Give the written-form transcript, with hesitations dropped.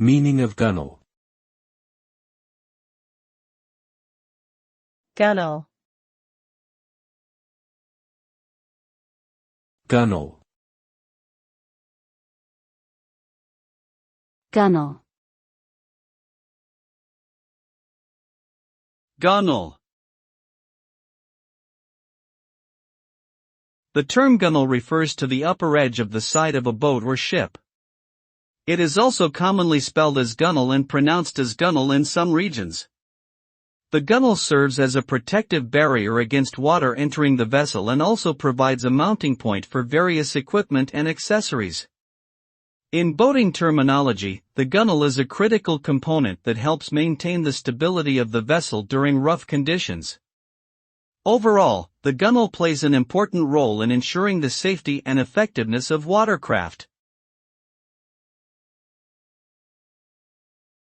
Meaning of gunnel. Gunnel. Gunnel. Gunnel. Gunnel. The term gunnel refers to the upper edge of the side of a boat or ship. It is also commonly spelled as gunnel and pronounced as gunnel in some regions. The gunnel serves as a protective barrier against water entering the vessel and also provides a mounting point for various equipment and accessories. In boating terminology, the gunnel is a critical component that helps maintain the stability of the vessel during rough conditions. Overall, the gunnel plays an important role in ensuring the safety and effectiveness of watercraft.